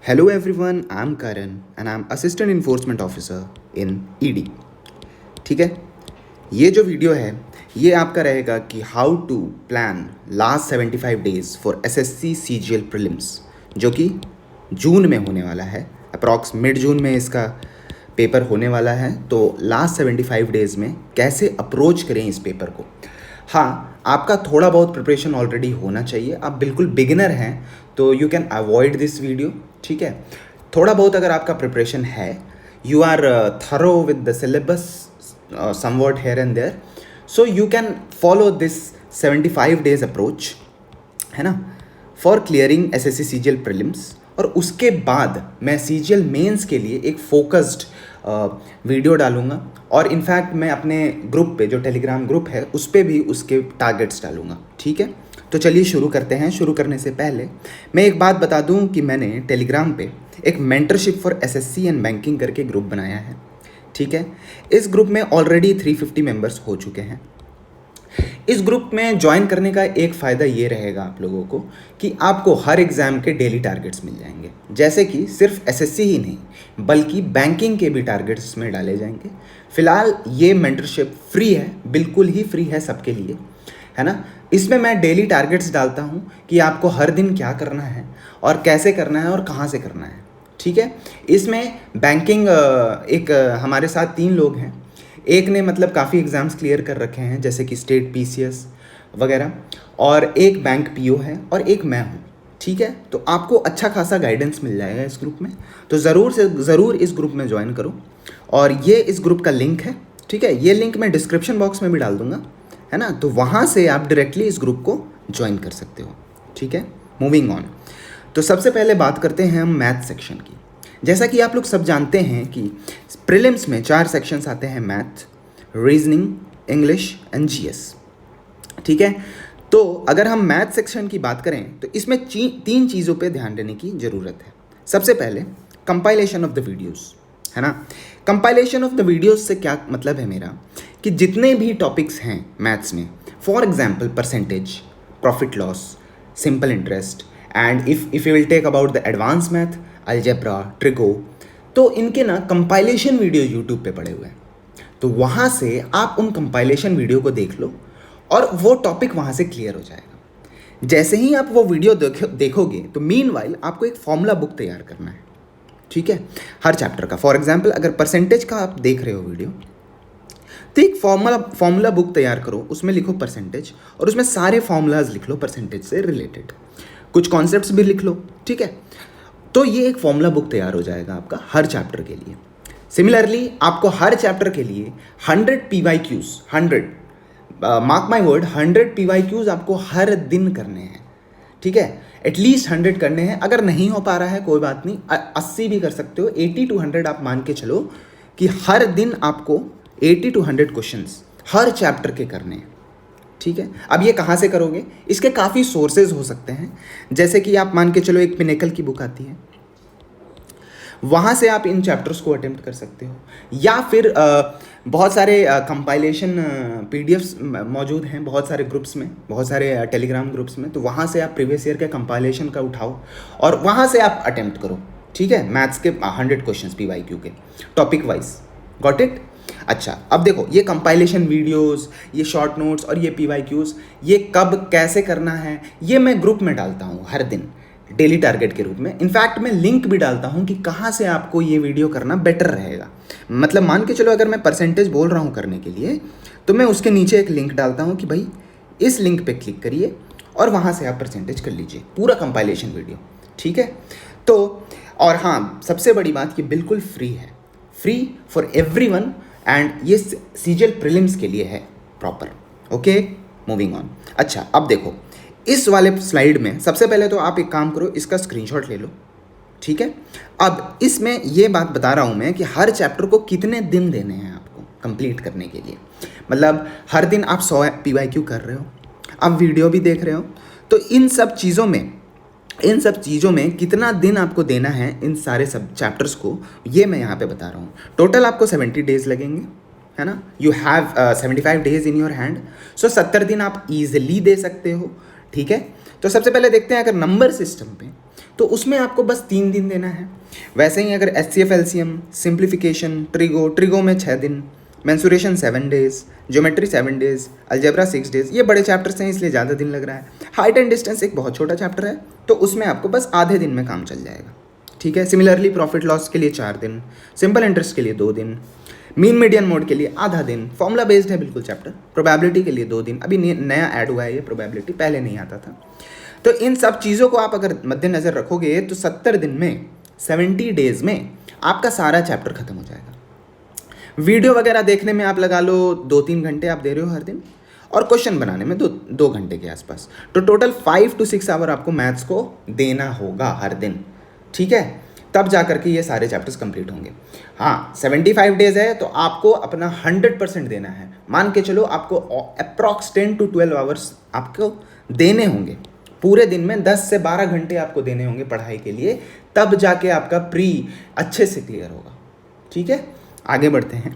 Hello everyone, I'm Karan and I'm Assistant Enforcement Officer in ED. ठीक है, ये जो वीडियो है ये आपका रहेगा कि how to plan last 75 days for SSC CGL prelims, जो कि जून में होने वाला है। अप्रॉक्स मिड जून में इसका पेपर होने वाला है। तो लास्ट 75 डेज़ में कैसे अप्रोच करें इस पेपर को। हाँ, आपका थोड़ा बहुत प्रिपरेशन ऑलरेडी होना चाहिए। आप बिल्कुल बिगिनर हैं तो you can avoid this video. ठीक है, थोड़ा बहुत अगर आपका प्रिपरेशन है, you are thorough with the syllabus somewhat here and there, so you can follow this 75 days approach, है ना, for clearing SSC CGL prelims. और उसके बाद मैं CGL मेंस के लिए एक फोकस्ड वीडियो डालूंगा और इनफैक्ट मैं अपने ग्रुप पे, जो टेलीग्राम ग्रुप है, उस पर भी उसके टारगेट्स डालूंगा। ठीक है, तो चलिए शुरू करते हैं। शुरू करने से पहले मैं एक बात बता दूं कि मैंने टेलीग्राम पे एक mentorship for SSC and banking करके ग्रुप बनाया है। ठीक है, इस ग्रुप में ऑलरेडी 350 मेंबर्स हो चुके हैं। इस ग्रुप में ज्वाइन करने का एक फ़ायदा ये रहेगा आप लोगों को कि आपको हर एग्ज़ाम के डेली टारगेट्स मिल जाएंगे, जैसे कि सिर्फ SSC ही नहीं बल्कि बैंकिंग के भी टारगेट्स इसमें डाले जाएंगे। फ़िलहाल ये मेंटरशिप फ्री है, बिल्कुल ही फ्री है सबके लिए, है ना। इसमें मैं डेली टारगेट्स डालता हूँ कि आपको हर दिन क्या करना है और कैसे करना है और कहाँ से करना है। ठीक है, इसमें बैंकिंग एक हमारे साथ 3 लोग हैं। एक ने मतलब काफ़ी एग्ज़ाम्स क्लियर कर रखे हैं, जैसे कि स्टेट PCS वगैरह, और एक बैंक PO है और एक मैं हूँ। ठीक है, तो आपको अच्छा खासा गाइडेंस मिल जाएगा इस ग्रुप में, तो ज़रूर से ज़रूर इस ग्रुप में ज्वाइन करो। और ये इस ग्रुप का लिंक है। ठीक है, ये लिंक मैं डिस्क्रिप्शन बॉक्स में भी डाल दूँगा, है ना, तो वहाँ से आप डायरेक्टली इस ग्रुप को ज्वाइन कर सकते हो। ठीक है, मूविंग ऑन। तो सबसे पहले बात करते हैं हम मैथ सेक्शन की। जैसा कि आप लोग सब जानते हैं कि प्रीलिम्स में 4 सेक्शंस आते हैं, math, reasoning, English and GS। ठीक है, तो अगर हम मैथ सेक्शन की बात करें तो इसमें 3 चीज़ों पे ध्यान देने की ज़रूरत है। सबसे पहले कंपाइलेशन ऑफ द वीडियोस, है ना। कंपाइलेशन ऑफ द वीडियोस से क्या मतलब है मेरा, कि जितने भी टॉपिक्स हैं मैथ्स में, for example percentage, profit loss, simple interest, and if you will take about the advance math, algebra, trigo, तो इनके ना कंपाइलेशन वीडियो यूट्यूब पे पड़े हुए हैं। तो वहाँ से आप उन कंपाइलेशन वीडियो को देख लो और वो टॉपिक वहाँ से क्लियर हो जाएगा। जैसे ही आप वो वीडियो देखोगे तो मीनवाइल आपको एक फॉर्मूला बुक तैयार करना है। ठीक है, हर चैप्टर का। फॉर एग्जांपल अगर परसेंटेज का आप देख रहे हो वीडियो, तो एक फॉर्मूला बुक तैयार करो, उसमें लिखो परसेंटेज और उसमें सारे फॉर्मूलाज लिख लो परसेंटेज से रिलेटेड, कुछ कॉन्सेप्ट्स भी लिख लो। ठीक है, तो ये एक फॉर्मूला बुक तैयार हो जाएगा आपका हर चैप्टर के लिए। सिमिलरली आपको हर चैप्टर के लिए 100 PYQs, 100 mark my word, 100 PYQs आपको हर दिन करने हैं। ठीक है, एटलीस्ट 100 करने हैं। अगर नहीं हो पा रहा है कोई बात नहीं, 80 भी कर सकते हो, 80 to 100 आप मान के चलो कि हर दिन आपको 80 to 100 क्वेश्चंस हर चैप्टर के करने हैं। ठीक है, अब ये कहाँ से करोगे, इसके काफ़ी सोर्सेज हो सकते हैं। जैसे कि आप मान के चलो एक पिनेकल की बुक आती है, वहाँ से आप इन चैप्टर्स को अटेम्प्ट कर सकते हो, या फिर बहुत सारे कंपाइलेशन PDFs मौजूद हैं बहुत सारे ग्रुप्स में, बहुत सारे टेलीग्राम ग्रुप्स में। तो वहाँ से आप प्रीवियस ईयर के कंपाइलेशन का उठाओ और वहाँ से आप अटेम्प्ट करो। ठीक है, मैथ्स के 100 क्वेश्चंस PYQ के टॉपिक वाइज। Got it. अच्छा, अब देखो ये कंपाइलेशन वीडियोस, ये शॉर्ट नोट्स और ये PYQs, ये कब कैसे करना है ये मैं ग्रुप में डालता हूँ हर दिन डेली टारगेट के रूप में। इनफैक्ट मैं लिंक भी डालता हूँ कि कहाँ से आपको ये वीडियो करना बेटर रहेगा। मतलब मान के चलो अगर मैं परसेंटेज बोल रहा हूँ करने के लिए, तो मैं उसके नीचे एक लिंक डालता हूँ कि भाई इस लिंक पे क्लिक करिए और वहाँ से आप परसेंटेज कर लीजिए, पूरा कंपाइलेशन वीडियो। ठीक है, तो और हाँ, सबसे बड़ी बात, ये बिल्कुल फ्री है, फ्री फॉर एवरीवन, एंड ये CGL प्रीलिम्स के लिए है प्रॉपर। Okay, moving on. अच्छा, अब देखो इस वाले स्लाइड में सबसे पहले तो आप एक काम करो, इसका स्क्रीनशॉट ले लो। ठीक है, अब इसमें ये बात बता रहा हूँ मैं कि हर चैप्टर को कितने दिन देने हैं आपको कंप्लीट करने के लिए। मतलब हर दिन आप 100 PYQ कर रहे हो, आप वीडियो भी देख रहे हो, तो इन सब चीज़ों में कितना दिन आपको देना है इन सारे सब चैप्टर्स को, ये मैं यहाँ पे बता रहा हूँ। टोटल आपको 70 डेज लगेंगे, है ना। You have 75 days in your hand, so 70 दिन आप ईजिली दे सकते हो। ठीक है, तो सबसे पहले देखते हैं अगर नंबर सिस्टम पे, तो उसमें आपको बस 3 दिन देना है। वैसे ही अगर HCF LCM, सिंप्लीफिकेशन, ट्रिगो में 6 दिन, mensuration 7 days, geometry 7 days, algebra 6 days, ये बड़े चैप्टर्स हैं इसलिए ज़्यादा दिन लग रहा है। हाइट एंड डिस्टेंस एक बहुत छोटा चैप्टर है तो उसमें आपको बस आधे दिन में काम चल जाएगा, ठीक है। सिमिलरली प्रॉफिट लॉस के लिए 4 दिन, सिंपल इंटरेस्ट के लिए 2 दिन, मीन मीडियन मोड के लिए आधा दिन, फॉर्मूला बेस्ड है बिल्कुल चैप्टर, प्रोबेबिलिटी के लिए 2 दिन, अभी नया ऐड हुआ है ये प्रोबेबिलिटी, पहले नहीं आता था। तो इन सब चीज़ों को आप अगर मद्देनज़र रखोगे तो 70 दिन में, 70 डेज में आपका सारा चैप्टर खत्म हो जाएगा। वीडियो वगैरह देखने में आप लगा लो 2-3 घंटे आप दे रहे हो हर दिन, और क्वेश्चन बनाने में 2 घंटे के आसपास, तो टोटल 5 to 6 आवर आपको मैथ्स को देना होगा हर दिन, ठीक है। तब जा करके ये सारे चैप्टर्स कंप्लीट होंगे। हाँ, 75 डेज है तो आपको अपना 100% देना है। मान के चलो आपको अप्रॉक्स 10 to 12 आवर्स आपको देने होंगे पूरे दिन में, 10 से 12 घंटे आपको देने होंगे पढ़ाई के लिए, तब जाके आपका प्री अच्छे से क्लियर होगा, ठीक है। आगे बढ़ते हैं,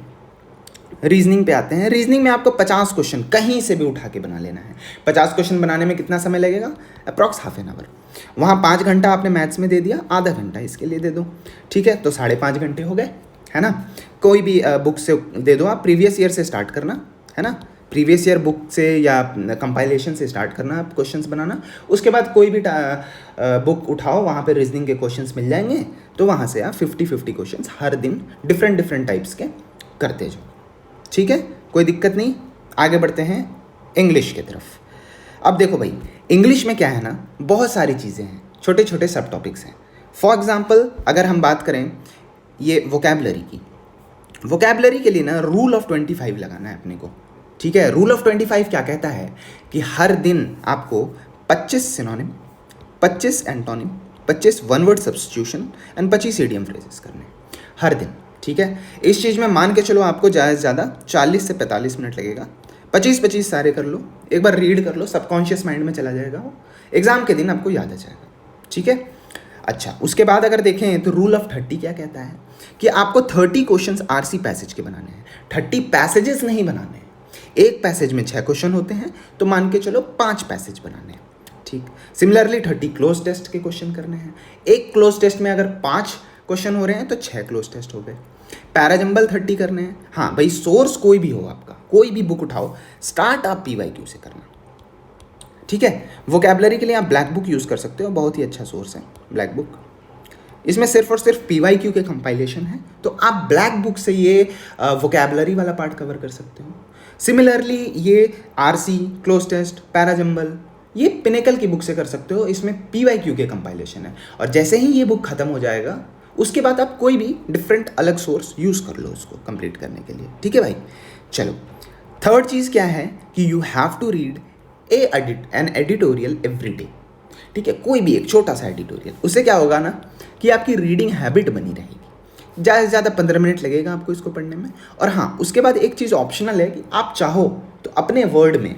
रीजनिंग पे आते हैं। रीजनिंग में आपको 50 क्वेश्चन कहीं से भी उठा के बना लेना है। 50 क्वेश्चन बनाने में कितना समय लगेगा? Approx half an hour. वहाँ 5 घंटा आपने मैथ्स में दे दिया, आधा घंटा इसके लिए दे दो, ठीक है, तो 5.5 घंटे हो गए, है ना। कोई भी बुक से दे दो आप, प्रीवियस ईयर से स्टार्ट करना, है ना, प्रीवियस ईयर बुक से या कंपाइलेशन से स्टार्ट करना आप क्वेश्चंस बनाना। उसके बाद कोई भी बुक उठाओ, वहाँ पे रीजनिंग के क्वेश्चंस मिल जाएंगे, तो वहाँ से आप 50-50 क्वेश्चंस हर दिन डिफरेंट टाइप्स के करते जाओ, ठीक है, कोई दिक्कत नहीं। आगे बढ़ते हैं इंग्लिश की तरफ। अब देखो भाई, इंग्लिश में क्या है ना, बहुत सारी चीज़ें हैं, छोटे छोटे सब टॉपिक्स हैं। फॉर एग्जांपल अगर हम बात करें ये वोकैबलरी की, वोकैबलरी के लिए ना रूल ऑफ 25 लगाना है अपने को, ठीक है। रूल ऑफ 25 क्या कहता है कि हर दिन आपको 25 synonym, 25 antonym, 25 one word substitution and 25 idiom phrases करने हर दिन, ठीक है। इस चीज़ में मान के चलो आपको ज़्यादा से ज़्यादा 40 से 45 मिनट लगेगा। 25 सारे कर लो, एक बार रीड कर लो, सबकॉन्शियस माइंड में चला जाएगा वो, एग्जाम के दिन आपको याद आ जाएगा, ठीक है। अच्छा, उसके बाद अगर देखें तो रूल ऑफ 30 क्या कहता है कि आपको 30 क्वेश्चंस आरसी पैसेज के बनाने हैं, 30 पैसेजेस नहीं बनाने हैं। एक पैसेज में 6 क्वेश्चन होते हैं तो मान के चलो 5 पैसेज बनाने हैं, ठीक। सिमिलरली 30 क्लोज टेस्ट के क्वेश्चन करने हैं। एक क्लोज टेस्ट में अगर 5 क्वेश्चन हो रहे हैं तो 6 क्लोज टेस्ट हो गए। पैराजंबल 30 करने हैं। हाँ भाई, सोर्स कोई भी हो आपका, कोई भी बुक उठाओ, स्टार्ट आप PYQ से करना, ठीक है। वोकैबलरी के लिए आप ब्लैक बुक यूज़ कर सकते हो, बहुत ही अच्छा सोर्स है ब्लैक बुक। इसमें सिर्फ और सिर्फ PYQ के कंपाइलेशन है, तो आप ब्लैक बुक से ये वोकैबलरी वाला पार्ट कवर कर सकते हो। सिमिलरली ये RC, क्लोज टेस्ट, पैराजंबल, ये पिनेकल की बुक से कर सकते हो, इसमें PYQ के कंपाइलेशन है। और जैसे ही ये बुक खत्म हो जाएगा उसके बाद आप कोई भी डिफरेंट अलग सोर्स यूज़ कर लो उसको कंप्लीट करने के लिए, ठीक है भाई। चलो, थर्ड चीज़ क्या है कि you have to read an editorial every day, ठीक है। कोई भी एक छोटा सा एडिटोरियल, उससे क्या होगा ना कि आपकी रीडिंग हैबिट बनी रहेगी। ज़्यादा से ज़्यादा 15 मिनट लगेगा आपको इसको पढ़ने में। और हाँ, उसके बाद एक चीज़ ऑप्शनल है कि आप चाहो तो अपने वर्ड में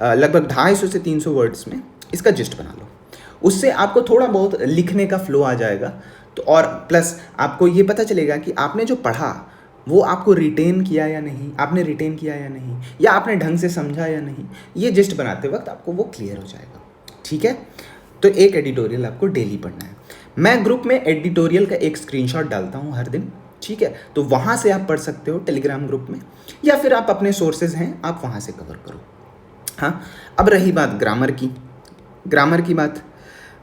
लगभग 250 से 300 वर्ड्स में इसका जिस्ट बना लो, उससे आपको थोड़ा बहुत लिखने का फ्लो आ जाएगा। तो और प्लस आपको ये पता चलेगा कि आपने जो पढ़ा वो आपको रिटेन किया या नहीं, आपने रिटेन किया या नहीं, या आपने ढंग से समझा या नहीं, ये जिस्ट बनाते वक्त आपको वो क्लियर हो जाएगा, ठीक है। तो एक एडिटोरियल आपको डेली पढ़ना है। मैं ग्रुप में एडिटोरियल का एक स्क्रीनशॉट डालता हूँ हर दिन, ठीक है, तो वहाँ से आप पढ़ सकते हो टेलीग्राम ग्रुप में, या फिर आप अपने सोर्सेज हैं आप वहाँ से कवर करो। हाँ, अब रही बात ग्रामर की बात।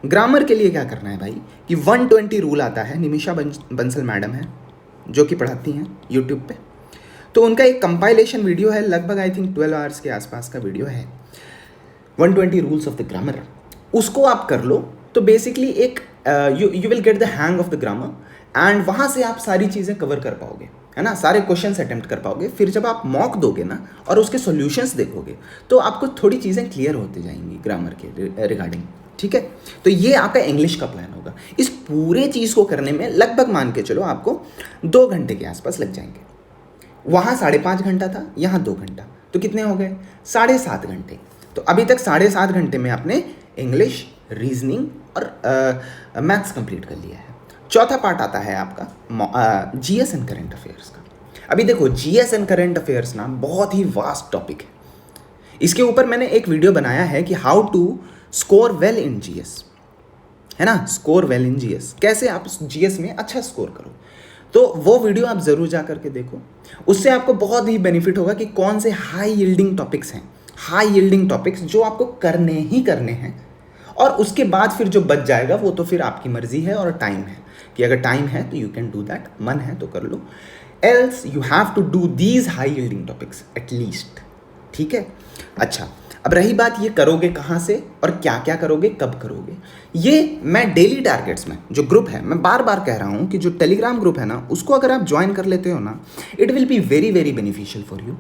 ग्रामर के लिए क्या करना है भाई कि 120 रूल आता है, निमिषा बंसल मैडम है जो कि पढ़ाती हैं यूट्यूब पे, तो उनका एक कंपाइलेशन वीडियो है, लगभग आई थिंक 12 आवर्स के आसपास का वीडियो है, 120 रूल्स ऑफ द ग्रामर। उसको आप कर लो तो बेसिकली एक you will get the hang of the grammar and वहाँ से आप सारी चीज़ें कवर कर पाओगे, है ना, सारे क्वेश्चंस अटेम्प्ट कर पाओगे। फिर जब आप मॉक दोगे ना और उसके सॉल्यूशंस देखोगे तो आपको थोड़ी चीज़ें क्लियर होती जाएंगी ग्रामर के रिगार्डिंग, ठीक है। तो ये आपका इंग्लिश का प्लान होगा। इस पूरे चीज़ को करने में लगभग मान के चलो आपको 2 घंटे के आसपास लग जाएंगे। वहाँ 5.5 घंटा था, यहाँ 2 घंटा, तो कितने हो गए? 7.5 घंटे। तो अभी तक 7.5 घंटे में आपने इंग्लिश, रीजनिंग और मैथ्स कंप्लीट कर लिया है। चौथा पार्ट आता है आपका GS एंड करंट अफेयर्स का। अभी देखो, GS एंड करंट अफेयर्स ना बहुत ही वास्ट टॉपिक है। इसके ऊपर मैंने एक वीडियो बनाया है कि how to score well in GS, है ना, स्कोर वेल इन जीएस, कैसे आप जीएस में अच्छा स्कोर करो। तो वो वीडियो आप ज़रूर जा करके देखो, उससे आपको बहुत ही बेनिफिट होगा कि कौन से हाई यील्डिंग टॉपिक्स हैं, हाई यील्डिंग टॉपिक्स जो आपको करने ही करने हैं। और उसके बाद फिर जो बच जाएगा वो तो फिर आपकी मर्जी है और टाइम है, कि अगर टाइम है तो यू कैन डू दैट, मन है तो कर लो, else you have to do these high yielding topics at least. ठीक है। अच्छा, अब रही बात ये करोगे कहाँ से और क्या क्या करोगे, कब करोगे। ये मैं डेली टारगेट्स में जो ग्रुप है, मैं बार बार कह रहा हूँ कि जो टेलीग्राम ग्रुप है ना, उसको अगर आप ज्वाइन कर लेते हो ना, it will be very very beneficial for you.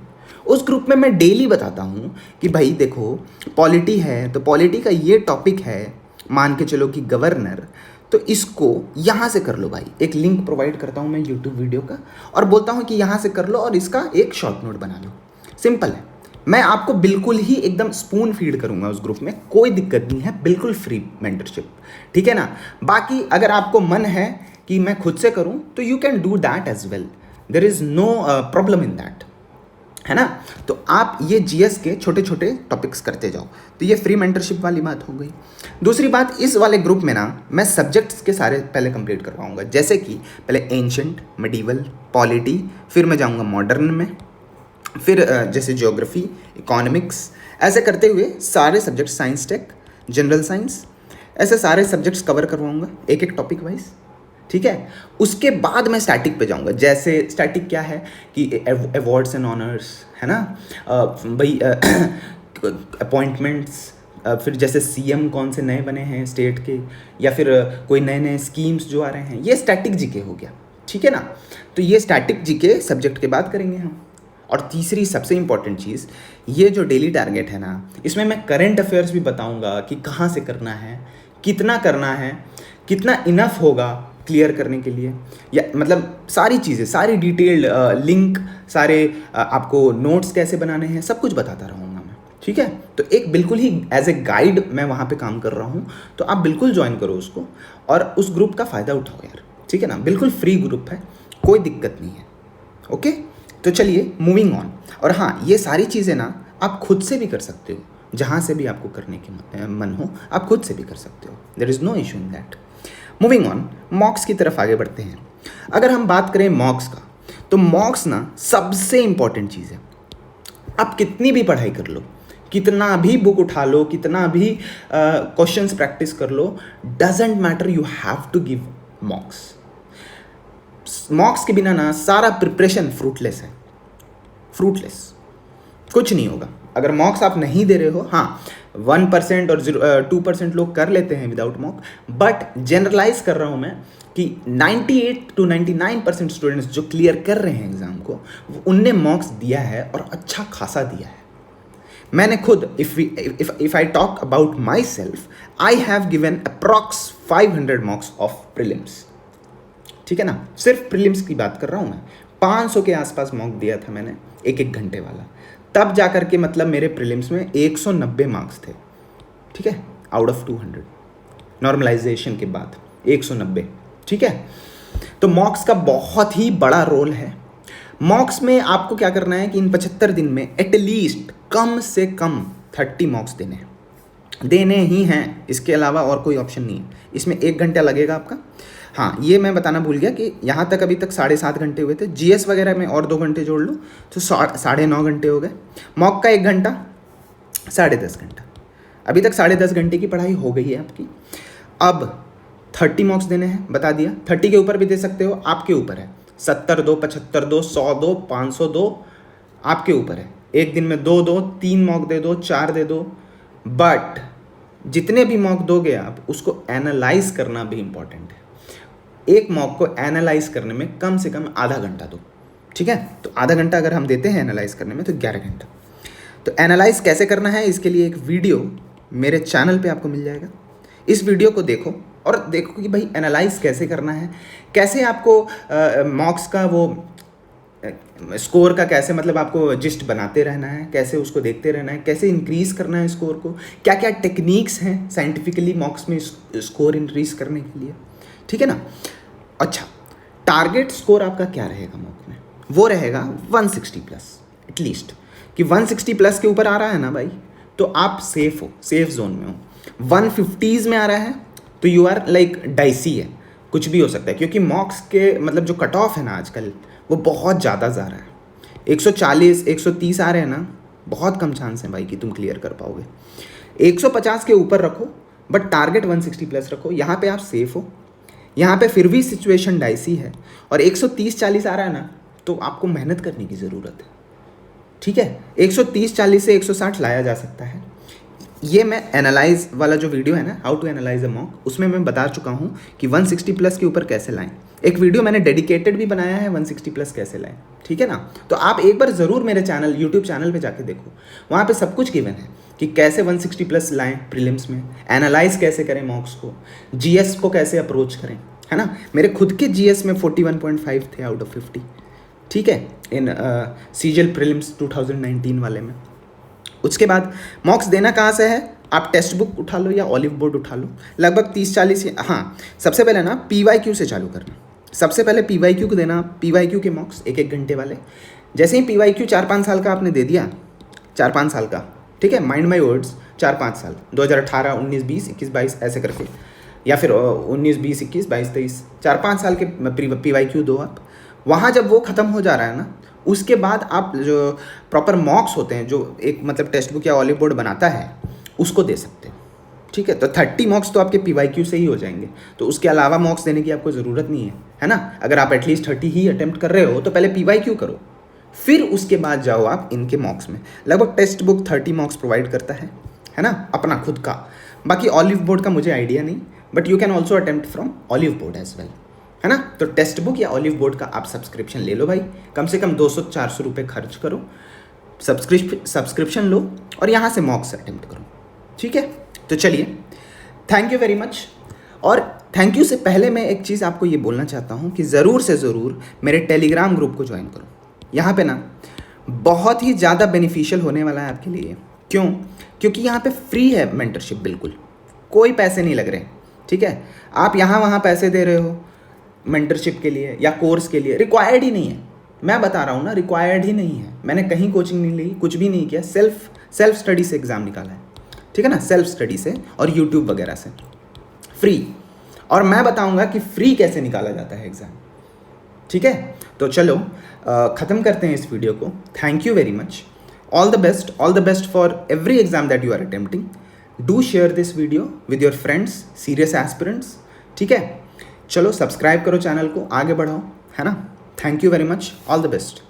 उस ग्रुप में मैं डेली बताता हूँ कि भाई देखो, पॉलिटी है तो पॉलिटी का ये टॉपिक है, मान के चलो कि गवर्नर, तो इसको यहाँ से कर लो भाई। एक लिंक प्रोवाइड करता हूँ मैं यूट्यूब वीडियो का, और बोलता हूँ कि यहाँ से कर लो और इसका एक शॉर्ट नोट बना लो। सिंपल है। मैं आपको बिल्कुल ही एकदम स्पून फीड करूंगा उस ग्रुप में, कोई दिक्कत नहीं है, बिल्कुल फ्री मेंटरशिप। ठीक है ना। बाकी अगर आपको मन है कि मैं खुद से करूं तो you can do that as well, there is no problem in that, है ना। तो आप ये जीएस के छोटे छोटे टॉपिक्स करते जाओ, तो ये फ्री मेंटरशिप वाली बात हो गई। दूसरी बात, इस वाले ग्रुप में ना मैं सब्जेक्ट्स के सारे पहले कंप्लीट करवाऊंगा, जैसे कि पहले एंशंट, मेडिवल, पॉलिटी, फिर मैं जाऊंगा मॉडर्न में, फिर जैसे ज्योग्राफी, इकोनॉमिक्स, ऐसे करते हुए सारे subject, science tech, general science, ऐसे सारे सब्जेक्ट्स कवर करवाऊंगा एक एक टॉपिक वाइज। ठीक है। उसके बाद मैं स्टैटिक पे जाऊंगा। जैसे स्टैटिक क्या है कि अवार्ड्स एंड ऑनर्स, है ना भाई, अपॉइंटमेंट्स, फिर जैसे सीएम कौन से नए बने हैं स्टेट के, या फिर कोई नए नए स्कीम्स जो आ रहे हैं, ये स्टैटिक जीके हो गया। ठीक है ना। तो ये स्टैटिक जीके सब्जेक्ट के बाद करेंगे हम। और तीसरी सबसे इंपॉर्टेंट चीज़, ये जो डेली टारगेट है ना, इसमें मैं करंट अफेयर्स भी बताऊंगा कि कहाँ से करना है, कितना करना है, कितना इनफ होगा क्लियर करने के लिए, या मतलब सारी चीज़ें, सारी डिटेल्ड लिंक, सारे आपको नोट्स कैसे बनाने हैं, सब कुछ बताता रहूँगा मैं। ठीक है। तो एक बिल्कुल ही एज ए गाइड मैं वहाँ पे काम कर रहा हूँ, तो आप बिल्कुल ज्वाइन करो उसको और उस ग्रुप का फ़ायदा उठाओ यार। ठीक है ना। बिल्कुल फ्री ग्रुप है, कोई दिक्कत नहीं है। ओके। तो चलिए मूविंग ऑन। और हाँ, ये सारी चीज़ें ना आप खुद से भी कर सकते हो, जहाँ से भी आपको करने के मन हो आप खुद से भी कर सकते हो, there is no issue in that. Moving on, mocks की तरफ आगे बढ़ते हैं। अगर हम बात करें मॉक्स का, तो मॉक्स ना सबसे इंपॉर्टेंट चीज़ है। आप कितनी भी पढ़ाई कर लो, कितना भी बुक उठा लो, कितना भी क्वेश्चंस प्रैक्टिस कर लो, doesn't matter, you have to give mocks. Mocks के बिना ना सारा प्रिपरेशन फ्रूटलेस है, फ्रूटलेस, कुछ नहीं होगा अगर मॉक्स आप नहीं दे रहे हो। हाँ, 1% और 2% लोग कर लेते हैं विदाउट मॉक, बट जनरलाइज कर रहा हूँ मैं कि 98 to 99% स्टूडेंट्स जो क्लियर कर रहे हैं एग्जाम को, उनने मॉक्स दिया है और अच्छा खासा दिया है। मैंने खुद, if I talk about my self, I have given approx 500 मॉक्स of prelims. ठीक है ना। सिर्फ प्रीलिम्स की बात कर रहा हूँ मैं, 500 के आसपास मॉक दिया था मैंने, एक घंटे वाला। तब जा करके मतलब मेरे प्रीलिम्स में 190 मार्क्स थे। ठीक है, आउट ऑफ 200 नॉर्मलाइजेशन के बाद 190। ठीक है। तो मॉक्स का बहुत ही बड़ा रोल है। मॉक्स में आपको क्या करना है कि इन 75 दिन में एटलीस्ट कम से कम 30 मॉक्स देने ही हैं, इसके अलावा और कोई ऑप्शन नहीं है। इसमें 1 घंटा लगेगा आपका। हाँ, ये मैं बताना भूल गया कि यहाँ तक अभी तक 7.5 घंटे हुए थे, जीएस वगैरह में और 2 घंटे जोड़ लो तो 9.5 घंटे हो गए। मॉक का 1 घंटा, 10.5 घंटा, अभी तक 10.5 घंटे की पढ़ाई हो गई है आपकी। अब 30 मॉक्स देने हैं, बता दिया। 30 के ऊपर भी दे सकते हो, आपके ऊपर है। 70 दो, 75 दो, 100 दो, 500 दो, आपके ऊपर है। एक दिन में 2 दो, 3 मॉक दे दो, 4 दे दो, बट जितने भी मॉक दोगे आप उसको एनालाइज करना भी इंपॉर्टेंट है। एक मॉक को एनालाइज करने में कम से कम आधा घंटा दो। ठीक है। तो आधा घंटा अगर हम देते हैं एनालाइज करने में, तो 11 घंटा। तो एनालाइज कैसे करना है, इसके लिए एक वीडियो मेरे चैनल पे आपको मिल जाएगा। इस वीडियो को देखो और देखो कि भाई एनालाइज कैसे करना है, कैसे आपको मॉक्स का वो स्कोर का कैसे मतलब आपको जिस्ट बनाते रहना है, कैसे उसको देखते रहना है, कैसे इंक्रीज़ करना है स्कोर को, क्या क्या टेक्निक्स हैं साइंटिफिकली मॉक्स में स्कोर इंक्रीज़ करने के लिए। ठीक है ना। अच्छा, टारगेट स्कोर आपका क्या रहेगा मॉक में, वो रहेगा 160 प्लस एटलीस्ट, कि 160 प्लस के ऊपर आ रहा है ना भाई, तो आप सेफ हो, सेफ जोन में हो। 150s में आ रहा है तो यू आर लाइक डाइसी है, कुछ भी हो सकता है, क्योंकि मॉक्स के मतलब जो कट ऑफ है ना आजकल वो बहुत ज़्यादा जा रहा है। 140 130 आ रहे हैं ना, बहुत कम चांस है भाई कि तुम क्लियर कर पाओगे। 150 के ऊपर रखो, बट टारगेट 160 प्लस रखो, यहाँ पे आप सेफ हो। यहाँ पे फिर भी सिचुएशन डाइसी है और 130-40 आ रहा है ना, तो आपको मेहनत करने की ज़रूरत है, ठीक है। 130-40 से 160 लाया जा सकता है। ये मैं एनालाइज वाला जो वीडियो है ना, how to analyse a mock, उसमें मैं बता चुका हूँ कि 160 प्लस के ऊपर कैसे लाएं। एक वीडियो मैंने डेडिकेटेड भी बनाया है 160 प्लस कैसे लाएं, ठीक है ना। तो आप एक बार ज़रूर मेरे चैनल यूट्यूब चैनल पे जाके देखो, वहाँ पे सब कुछ गिवन है कि कैसे 160 प्लस लाएं प्रीलिम्स में, एनालाइज कैसे करें मॉक्स को, जीएस को कैसे अप्रोच करें, है ना। मेरे खुद के जीएस में 41.5 थे आउट ऑफ 50, ठीक है, इन सीजीएल प्रीलिम्स 2019 वाले में। उसके बाद मॉक्स देना कहाँ से है, आप टेक्स्ट बुक उठा लो या ऑलिव बोर्ड उठा लो, लगभग 30-40। हाँ, सबसे पहले ना PYQ से चालू करना। सबसे पहले PYQ को देना, PYQ के मॉक्स 1-1 घंटे वाले। जैसे ही PYQ 4-5 साल का आपने दे दिया, 4-5 साल का, ठीक है, माइंड माई वर्ड्स, 4-5 साल, 2018, 19, 20, 21, 22 ऐसे करके, या फिर 19, 20, 21, 22, 23, 4-5 साल के PYQ दो आप। वहाँ जब वो ख़त्म हो जा रहा है ना, उसके बाद आप जो प्रॉपर मॉक्स होते हैं, जो एक मतलब टेक्स्ट बुक या ऑलिव बोर्ड बनाता है, उसको दे सकते हो, ठीक है। तो 30 मॉक्स तो आपके PYQ से ही हो जाएंगे, तो उसके अलावा मॉक्स देने की आपको ज़रूरत नहीं है ना। अगर आप एटलीस्ट 30 ही अटेम्प्ट कर रहे हो तो पहले PYQ करो, फिर उसके बाद जाओ आप इनके मॉक्स में। लगभग टेक्स्ट बुक 30 मॉक्स प्रोवाइड करता है ना, अपना खुद का। बाकी ऑलिव बोर्ड का मुझे आइडिया नहीं, but you can also attempt from Oliveboard as well, है ना। तो टेक्स्ट बुक या ऑलिव बोर्ड का आप सब्सक्रिप्शन ले लो भाई, कम से कम 200-400 रुपये खर्च करो, सब्सक्रिप्शन लो और यहाँ से मॉक्स अटेम्प्ट करो, ठीक है। तो चलिए, थैंक यू वेरी मच। और थैंक यू से पहले मैं एक चीज़ आपको ये बोलना चाहता हूँ कि ज़रूर से ज़रूर मेरे टेलीग्राम ग्रुप को ज्वाइन करो। यहाँ पे ना बहुत ही ज़्यादा बेनिफिशियल होने वाला है आपके लिए। क्यों? क्योंकि यहाँ पे फ्री है मेंटरशिप, बिल्कुल कोई पैसे नहीं लग रहे, ठीक है। आप यहाँ वहाँ पैसे दे रहे हो मेंटरशिप के लिए या कोर्स के लिए, रिक्वायर्ड ही नहीं है। मैं बता रहा हूँ ना, रिक्वायर्ड ही नहीं है। मैंने कहीं कोचिंग नहीं ली, कुछ भी नहीं किया, सेल्फ स्टडी से एग्ज़ाम निकाला है, ठीक है ना, सेल्फ स्टडी से और यूट्यूब वगैरह से फ्री। और मैं बताऊँगा कि फ्री कैसे निकाला जाता है एग्ज़ाम, ठीक है। तो चलो ख़त्म करते हैं इस वीडियो को। Thank you very much, all the best for every exam that you are attempting. Do share this video with your friends, serious aspirants, ठीक है। चलो सब्सक्राइब करो चैनल को, आगे बढ़ाओ, है ना। Thank you very much, all the best.